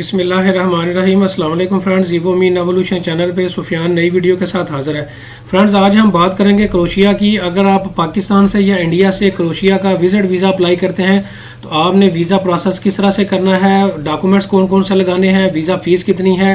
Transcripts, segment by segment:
बिस्मिल्लाहिर्रहमानिर्रहीम। अस्सलाम वालेकुम फ्रेंड्स, इवो मीन एवोल्यूशन चैनल पे सुफियान नई वीडियो के साथ हाजिर है। फ्रेंड्स, आज हम बात करेंगे क्रोशिया की। अगर आप पाकिस्तान से या इंडिया से क्रोशिया का विजिट वीजा अप्लाई करते हैं तो आपने वीजा प्रोसेस किस तरह से करना है, डॉक्यूमेंट्स कौन कौन से लगाने हैं, वीजा फीस कितनी है,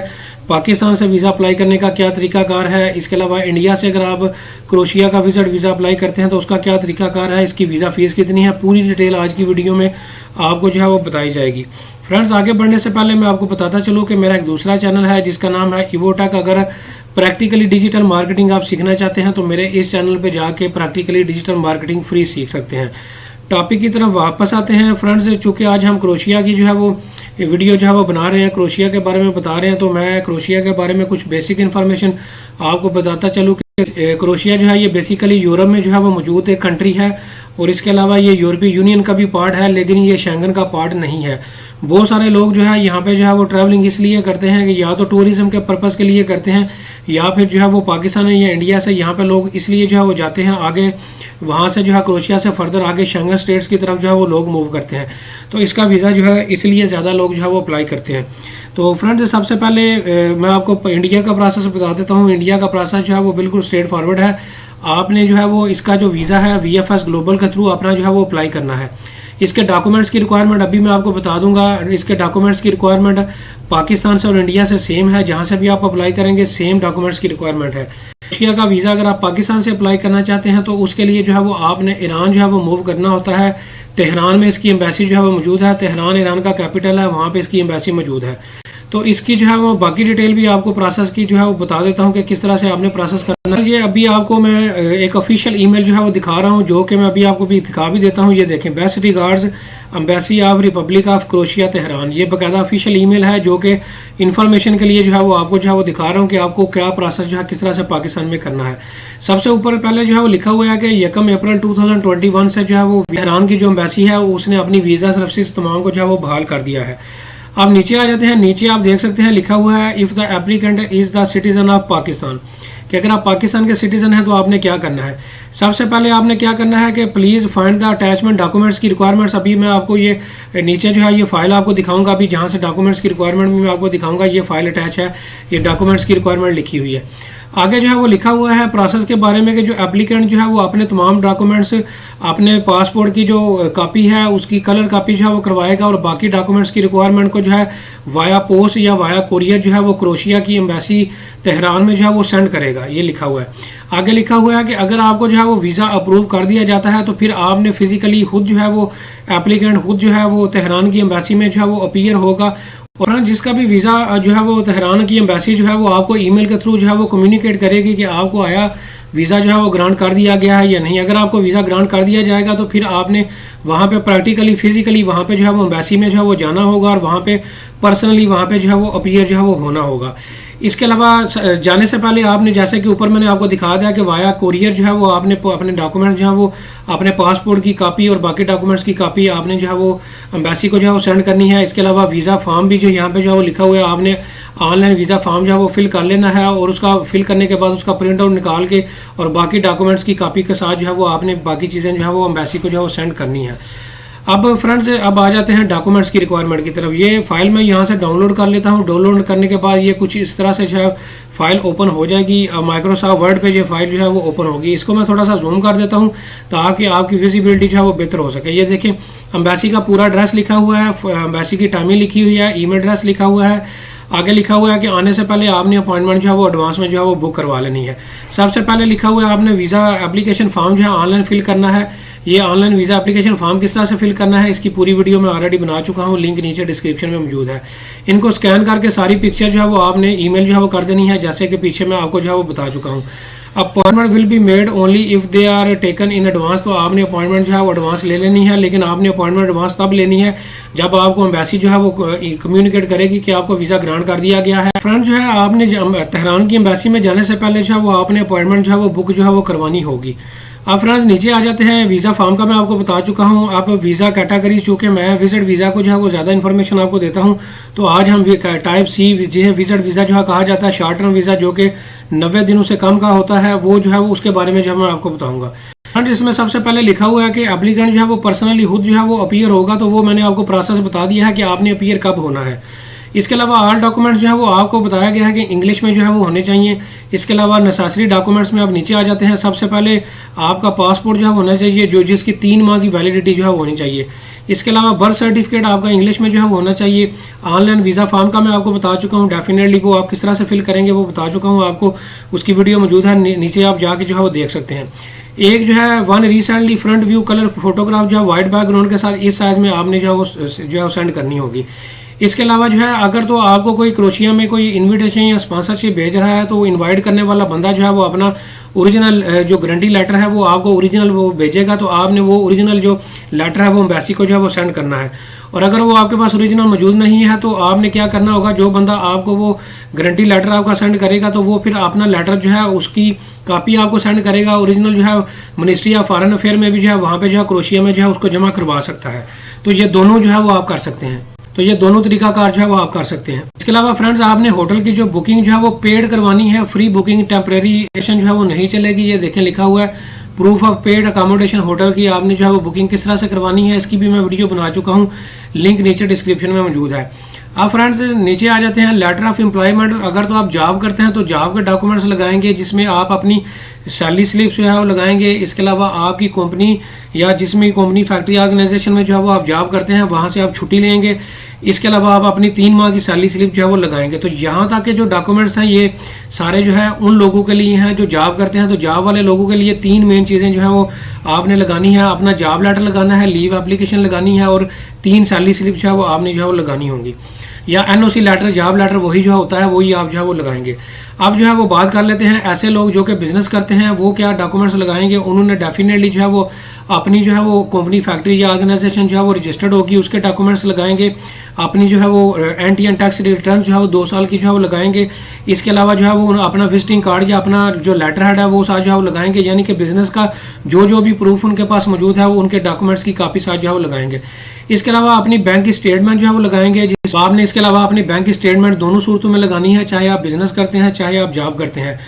पाकिस्तान से वीजा अप्लाई करने का क्या तरीकाकार है, इसके अलावा इंडिया से अगर आप क्रोशिया का विजिट वीजा अप्लाई करते हैं तो उसका क्या तरीकाकार है, इसकी वीजा फीस कितनी है, पूरी डिटेल आज की वीडियो में आपको जो है वो बताई जाएगी। फ्रेंड्स, आगे बढ़ने से पहले मैं आपको बताता चलूं कि मेरा एक दूसरा चैनल है जिसका नाम है इवोटेक। अगर प्रैक्टिकली डिजिटल मार्केटिंग आप सीखना चाहते हैं तो मेरे इस चैनल पे जाके प्रैक्टिकली डिजिटल मार्केटिंग फ्री सीख सकते हैं। टॉपिक की तरफ वापस आते हैं फ्रेंड्स। चूंकि आज हम क्रोशिया की जो है वो वीडियो जो है वो बना रहे हैं, क्रोशिया के बारे में बता रहे हैं, तो मैं क्रोशिया के बारे में कुछ बेसिक इन्फॉर्मेशन आपको बताता चलूं कि क्रोशिया जो है ये बेसिकली यूरोप में जो है वो मौजूद एक कंट्री है और इसके अलावा ये यूरोपीय यूनियन का भी पार्ट है, लेकिन ये शेंगन का पार्ट नहीं है। बहुत सारे लोग जो है यहाँ पे जो है वो ट्रैवलिंग इसलिए करते हैं कि या तो टूरिज्म के पर्पज के लिए करते हैं या फिर जो है वो पाकिस्तान या इंडिया से यहाँ पे लोग इसलिए जो है वो जाते हैं आगे, वहां से जो है क्रोशिया से फर्दर आगे शेंगन स्टेट्स की तरफ जो है वो लोग मूव करते हैं। तो इसका वीजा जो है इसलिए ज्यादा लोग जो है वो अप्लाई करते हैं। तो फ्रेंड्स, सबसे पहले मैं आपको इंडिया का प्रोसेस बता देता हूँ। इंडिया का प्रोसेस जो है वो बिल्कुल स्ट्रेट फॉरवर्ड है। आपने जो है वो इसका जो वीजा है VFS ग्लोबल के थ्रू अपना जो है वो अप्लाई करना है। इसके डॉक्यूमेंट्स की रिक्वायरमेंट अभी मैं आपको बता दूंगा। इसके डॉक्यूमेंट्स की रिक्वायरमेंट पाकिस्तान से और इंडिया से सेम है, जहां से भी आप अप्लाई करेंगे सेम डॉक्यूमेंट्स की रिक्वायरमेंट है। क्रोशिया का वीजा अगर आप पाकिस्तान से अप्लाई करना चाहते हैं तो उसके लिए जो है वो आपने ईरान जो है वो मूव करना होता है। तेहरान में इसकी एम्बेसी जो है वो मौजूद है। तेहरान ईरान का कैपिटल है, वहां पे इसकी एम्बेसी मौजूद है। तो इसकी जो है वो बाकी डिटेल भी आपको प्रोसेस की जो है वो बता देता हूँ कि किस तरह से आपने प्रोसेस करना है। ये अभी आपको मैं एक ऑफिशियल ईमेल जो है वो दिखा रहा हूँ, जो कि मैं अभी आपको भी दिखा भी देता हूँ। ये देखें, best regards embassy of Republic of crochet Tehran. ये बकायदा ऑफिशियल ईमेल है जो कि इन्फॉर्मेशन के लिए जो है वो आपको जो है वो दिखा रहा हूँ कि आपको क्या प्रोसेस जो है किस तरह से पाकिस्तान में करना है। सबसे ऊपर पहले जो है वो लिखा हुआ है कि 1 अप्रैल 2021 से जो है वो तेहरान की जो एम्बेसी है उसने अपनी वीजा सर्विसेज तमाम को जो है वो बहाल कर दिया है। अब नीचे आ जाते हैं। नीचे आप देख सकते हैं लिखा हुआ है if the applicant is the citizen of Pakistan, कि अगर आप पाकिस्तान के सिटीजन हैं तो आपने क्या करना है। सबसे पहले आपने क्या करना है कि please find the attachment documents की रिक्वायरमेंट्स। अभी मैं आपको ये नीचे जो है ये फाइल आपको दिखाऊंगा, अभी जहां से डॉक्यूमेंट्स की रिक्वायरमेंट भी मैं आपको दिखाऊंगा। ये फाइल अटैच है, ये डॉक्यूमेंट्स की रिक्वायरमेंट लिखी हुई है। आगे जो है वो लिखा हुआ है प्रोसेस के बारे में कि जो एप्लीकेंट जो है वो अपने तमाम डॉक्यूमेंट्स, अपने पासपोर्ट की जो कॉपी है उसकी कलर कॉपी जो है वो करवाएगा और बाकी डॉक्यूमेंट्स की रिक्वायरमेंट को जो है वाया पोस्ट या वाया कुरियर जो है वो क्रोशिया की एम्बेसी तेहरान में जो है वो सेंड करेगा। ये लिखा हुआ है। आगे लिखा हुआ है कि अगर आपको जो है वो वीजा अप्रूव कर दिया जाता है तो फिर आपने फिजिकली खुद जो है वो एप्लीकेंट खुद जो है वो तेहरान की एम्बेसी में जो है वो अपीयर होगा और जिसका भी वीजा जो है वो तेहरान की एम्बेसी जो है वो आपको ईमेल के थ्रू जो है वो कम्युनिकेट करेगी कि आपको आया वीजा जो है वो ग्रांट कर दिया गया है या नहीं। अगर आपको वीजा ग्रांट कर दिया जाएगा तो फिर आपने वहां पे प्रैक्टिकली फिजिकली वहां पे जो है वो एम्बेसी में जो है वो जाना होगा और वहां पे पर्सनली वहां पे जो है वो अपीयर जो है वो होना होगा। इसके अलावा जाने से पहले आपने, जैसे कि ऊपर मैंने आपको दिखा दिया कि वाया कोरियर जो है वो आपने अपने डॉक्यूमेंट जो है वो अपने पासपोर्ट की कॉपी और बाकी डॉक्यूमेंट्स की कॉपी आपने जो है वो एम्बेसी को जो है वो सेंड करनी है। इसके अलावा वीजा फॉर्म भी जो यहाँ पे जो है वो लिखा हुआ है, आपने ऑनलाइन वीजा फॉर्म जो है वो फिल कर लेना है और उसका फिल करने के बाद उसका प्रिंट आउट निकाल के और बाकी डॉक्यूमेंट्स की कॉपी के साथ जो है वो आपने बाकी चीजें जो है वो एम्बेसी को जो है वो सेंड करनी है। अब फ्रेंड्स, अब आ जाते हैं डॉक्यूमेंट्स की रिक्वायरमेंट की तरफ। ये फाइल मैं यहाँ से डाउनलोड कर लेता हूँ। डाउनलोड करने के बाद ये कुछ इस तरह से जो है फाइल ओपन हो जाएगी। माइक्रोसॉफ्ट वर्ड पे ये फाइल जो है वो ओपन होगी। इसको मैं थोड़ा सा जूम कर देता हूँ ताकि आपकी विजिबिलिटी जो है वो बेहतर हो सके। ये देखिए, एम्बेसी का पूरा एड्रेस लिखा हुआ है, एम्बेसी की टाइमिंग लिखी हुई है, ईमेल एड्रेस लिखा हुआ है। आगे लिखा हुआ है कि आने से पहले आपने अपॉइंटमेंट जो है वो एडवांस में जो है वो बुक करवा लेनी है। सबसे पहले लिखा हुआ है आपने वीजा एप्लीकेशन फॉर्म जो है ऑनलाइन फिल करना है। ये ऑनलाइन वीजा एप्लीकेशन फॉर्म किस तरह से फिल करना है इसकी पूरी वीडियो मैं ऑलरेडी बना चुका हूँ, लिंक नीचे डिस्क्रिप्शन में मौजूद है। इनको स्कैन करके सारी पिक्चर जो है वो आपने ईमेल जो है वो कर देनी है, जैसे कि पीछे मैं आपको जो है वो बता चुका हूँ। Appointment will be made only if they are taken in advance. तो आपने अपॉइंटमेंट जो है वो एडवांस ले लेनी है, लेकिन आपने अपॉइंटमेंट एडवांस तब लेनी है जब आपको एम्बेसी जो है वो कम्युनिकेट करेगी कि आपको वीजा ग्रांट कर दिया गया है। फ्रेंड, जो है आपने तेहरान की एम्बेसी में जाने से पहले जो है वो आपने अपॉइंटमेंट जो है वो बुक जो है वो करवानी होगी। अब फ्रेंड्स, नीचे आ जाते हैं। वीजा फॉर्म का मैं आपको बता चुका हूं। अब वीजा कैटेगरी, चूंकि मैं विजिट वीजा को जो है वो ज्यादा इन्फॉर्मेशन आपको देता हूं, तो आज हम टाइप सी विजिट वीजा जो है कहा जाता है शॉर्ट टर्म वीजा, जो कि 90 दिनों से कम का होता है, वो जो है वो उसके बारे में जो मैं आपको बताऊंगा। फ्रेंड, इसमें सबसे पहले लिखा हुआ है कि एप्लीकेंट जो है वो पर्सनली खुद जो है वो अपीयर होगा। तो वो मैंने आपको प्रोसेस बता दिया है कि आपने अपीयर कब होना है। इसके अलावा ऑल डॉक्यूमेंट्स जो है वो आपको बताया गया है कि इंग्लिश में जो है वो होने चाहिए। इसके अलावा नेसेसरी डॉक्यूमेंट्स में आप नीचे आ जाते हैं। सबसे पहले आपका पासपोर्ट जो है होना चाहिए, जो जिसकी 3 माह की वैलिडिटी जो है वो होनी चाहिए। इसके अलावा बर्थ सर्टिफिकेट आपका इंग्लिश में जो है वो होना चाहिए। ऑनलाइन वीजा फॉर्म का मैं आपको बता चुका हूँ, डेफिनेटली वो आप किस तरह से फिल करेंगे वो बता चुका हूँ आपको, उसकी वीडियो मौजूद है, नीचे आप जाके जो है वो देख सकते हैं। एक जो है 1 recently front view colour photograph जो है व्हाइट बैकग्राउंड के साथ इस साइज में आपने जो है सेंड करनी होगी। इसके अलावा जो है अगर तो आपको कोई क्रोशिया में कोई इनविटेशन या स्पॉन्सरशिप भेज रहा है तो वो इनवाइट करने वाला बंदा जो है वो अपना ओरिजिनल जो गारंटी लेटर है वो आपको ओरिजिनल वो भेजेगा, तो आपने वो ओरिजिनल जो लेटर है वो एम्बेसी को जो है वो सेंड करना है। और अगर वो आपके पास ओरिजिनल मौजूद नहीं है तो आपने क्या करना होगा, जो बंदा आपको वो गारंटी लेटर आपका सेंड करेगा तो वो फिर अपना लेटर जो है उसकी कॉपी आपको सेंड करेगा। ओरिजिनल जो है मिनिस्ट्री ऑफ फॉरेन अफेयर में भी जो है वहां पे जो है क्रोशिया में जो है उसको जमा करवा सकता है। तो ये दोनों जो है वो आप कर सकते हैं। तो ये दोनों तरीकाकार जो है वो आप कर सकते हैं। इसके अलावा फ्रेंड्स आपने होटल की जो बुकिंग जो है वो पेड करवानी है, फ्री बुकिंग टेम्परेरी जो है वो नहीं चलेगी। ये देखें लिखा हुआ है proof of paid accommodation hotel की आपने जो है वो बुकिंग किस तरह से करवानी है, इसकी भी मैं वीडियो बना चुका हूँ, लिंक नीचे डिस्क्रिप्शन में मौजूद है। अब फ्रेंड्स नीचे आ जाते हैं लेटर ऑफ एम्प्लॉयमेंट। अगर तो आप जॉब करते हैं तो जॉब के डॉक्यूमेंट्स लगाएंगे जिसमें आप अपनी सैलरी स्लिप जो है वो लगाएंगे। इसके अलावा आपकी कंपनी या जिसमें कंपनी फैक्ट्री ऑर्गेनाइजेशन में जो है वो आप जॉब करते हैं वहां से आप छुट्टी लेंगे। इसके अलावा आप अपनी 3 माह की सैलरी स्लिप जो है वो लगाएंगे। तो यहाँ तक के जो डॉक्यूमेंट्स हैं ये सारे जो है उन लोगों के लिए हैं जो जॉब करते हैं। तो जॉब वाले लोगों के लिए 3 मेन चीजें जो है वो आपने लगानी है। अपना जॉब लेटर लगाना है, लीव एप्लीकेशन लगानी है और 3 सैलरी स्लिप जो है वो आपने जो है वो लगानी होंगी, या एनओसी लेटर, जॉब लेटर वही जो होता है वही आप जो है वो लगाएंगे। अब जो है वो बात कर लेते हैं ऐसे लोग जो कि बिजनेस करते हैं वो क्या डॉक्यूमेंट्स लगाएंगे। उन्होंने डेफिनेटली जो है वो अपनी जो है वो कंपनी फैक्ट्री या ऑर्गेनाइजेशन जो है वो रजिस्टर्ड होगी उसके डॉक्यूमेंट्स लगाएंगे। अपनी जो है वो एंटी टैक्स रिटर्न जो है वो 2 साल की जो है वो लगाएंगे। इसके अलावा जो है वो अपना विजिटिंग कार्ड या अपना जो लेटर हेड है वो साथ जो है वो लगाएंगे, यानी कि बिजनेस का जो भी प्रूफ उनके पास मौजूद है वो उनके डॉक्यूमेंट्स की कॉपी साथ जो है वो लगाएंगे। इसके अलावा अपनी बैंक स्टेटमेंट जो है वो लगाएंगे। आपने इसके अलावा अपनी बैंक स्टेटमेंट दोनों सूरतों में लगानी है, चाहे आप बिजनेस करते हैं चाहे आप जॉब करते हैं।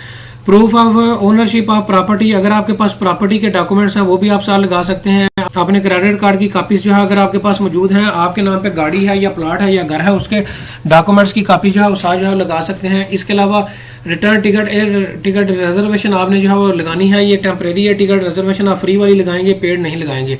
Proof of ownership of property, अगर आपके पास प्रॉपर्टी के डॉक्यूमेंट्स हैं वो भी आप साथ लगा सकते हैं। अपने क्रेडिट कार्ड की कॉपीज जो है अगर आपके पास मौजूद है, आपके नाम पे गाड़ी है या प्लॉट है या घर है, उसके डॉक्यूमेंट्स की कॉपी जो है वो साथ जो है लगा सकते हैं। इसके अलावा return ticket, air ticket reservation आपने जो है वो लगानी है। ये टेम्परेरी है टिकट रिजर्वेशन, आप फ्री वाली लगाएंगे, पेड नहीं लगाएंगे।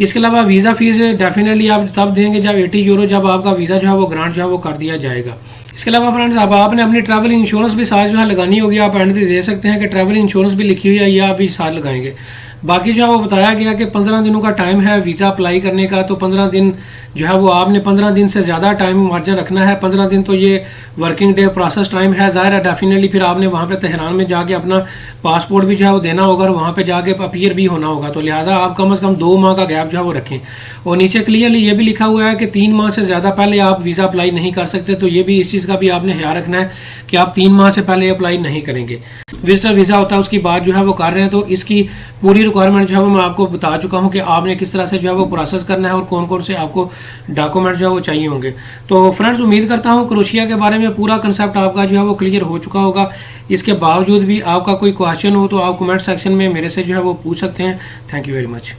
इसके अलावा वीजा फीस डेफिनेटली आप तब देंगे जब 80 यूरो जब आपका वीजा जो है वो ग्रांट जो है वो कर दिया जाएगा। इसके अलावा फ्रेंड्स अब आपने अपनी ट्रैवल इंश्योरेंस भी साथ जो है लगानी होगी। आप एंड दे सकते हैं कि ट्रैवल इंश्योरेंस भी लिखी हुई है, या आप भी साथ लगाएंगे। बाकी जो है वो बताया गया कि 15 दिनों का टाइम है वीजा अप्लाई करने का, तो 15 दिन जो है वो आपने 15 दिन से ज्यादा टाइम मार्जिन रखना है। 15 दिन तो ये वर्किंग डे प्रोसेस टाइम है, जाहिर है डेफिनेटली फिर आपने वहां पे तेहरान में जाके अपना पासपोर्ट भी जो है वो देना होगा और वहां पे जाके अपीयर भी होना होगा। तो लिहाजा आप कम से कम 2 माह का गैप जो है वो रखें। और नीचे क्लियरली ये भी लिखा हुआ है कि 3 माह से ज्यादा पहले आप वीजा अप्लाई नहीं कर सकते। तो ये भी इस चीज का भी आपने ख्याल रखना है कि आप 3 माह से पहले अप्लाई नहीं करेंगे। विजिटर वीजा होता है उसकी बात जो है वो कर रहे हैं, तो इसकी पूरी रिक्वायरमेंट जो है वो मैं आपको बता चुका हूं कि आपने किस तरह से जो है वो प्रोसेस करना है और कौन कौन से आपको डॉक्यूमेंट जो है वो चाहिए होंगे। तो फ्रेंड्स उम्मीद करता हूं क्रोशिया के बारे में पूरा कंसेप्ट आपका जो है वो क्लियर हो चुका होगा। इसके बावजूद भी आपका कोई क्वेश्चन हो तो आप कमेंट सेक्शन में मेरे से जो है वो पूछ सकते हैं। Thank you very much.